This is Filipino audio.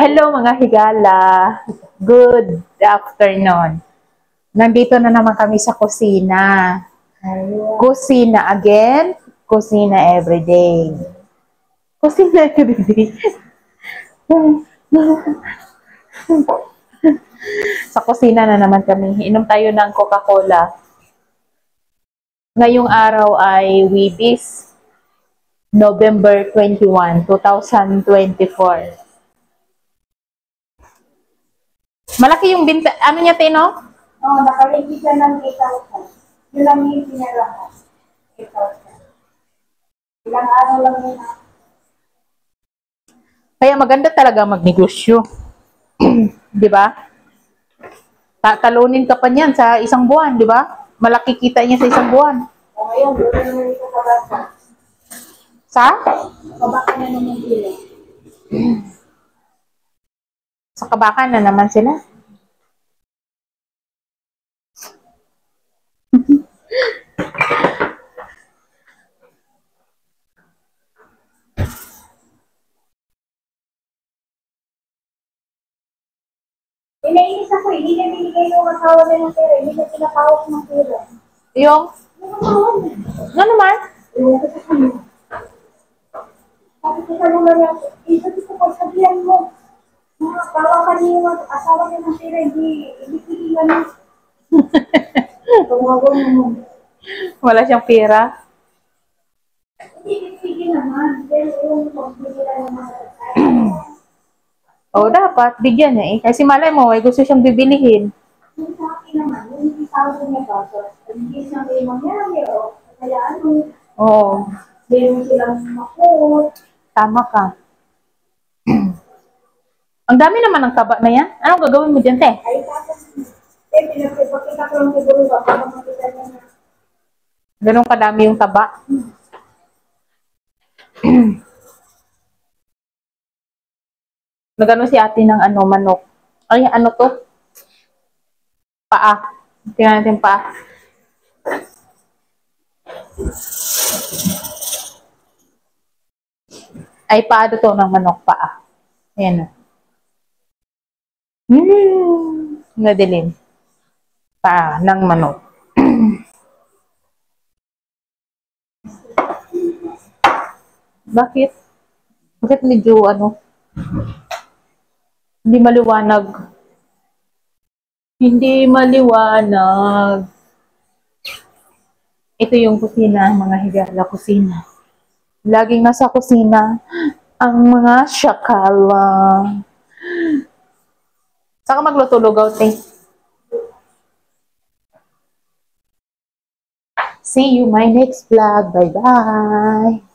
Hello mga higala. Good afternoon. Nandito na naman kami sa kusina. Kusina again, kusina everyday. Kusina everyday. Sa kusina na naman kami. Inom tayo ng Coca-Cola. Ngayong araw ay Wibis, November 21, 2024. Malaki yung binta, ano niya, Tino? Oo, nakalagay siya ng 8,000. Yun lang yung pinarahan. 8,000. Ilang araw lang yun. Kaya maganda talaga magnegosyo. Di ba? Tatalunin ka pa niyan sa isang buwan, di ba? Malaki kita niya sa isang buwan. O ngayon, doon na naman ito kabasa. Sa? Kabaka na naman sila. Sa kabakan na naman sila. Inainis ako, hindi niya binigay yung asawa niya ng pera. Hindi niya pinapawak ng pera. Yung? Yung asawa niya. Ano naman? Yung ko sa kanya. Sabi ko sa mga niya, sabi ko, sabihan mo. Tawakan niya yung asawa niya ng pera. Hindi pilingan mo. Tawagan mo. Wala siyang pera. Hindi pipigil naman. Pero yung pagbibigay ng mga O, dapat. Bigyan niya eh. Kasi malay mo, ay gusto siyang bibilihin. yung sa akin naman, yung isaw niya ba, so, hindi siya may mangyari, o kaya ano, Oo. meron silang makot. Tama ka. Ang dami naman ng taba na yan. Anong gagawin mo dyan, te? Ay, tapos, pinapipakita ko lang siguro ba, para makita niya na, Ganun kadami yung taba. Nagano si ate ng ano, manok. Ay, ano to? Paa. Tingnan natin paa. Ay, paa to ng manok, paa. Ayan. Nadilim. Paa ng manok. Bakit? Bakit medyo ano? Hindi maliwanag. Hindi maliwanag. Ito yung kusina, mga higala kusina. Laging nasa kusina ang mga syakala. Saan ka magluto-lugaw, te? See you my next vlog. Bye-bye.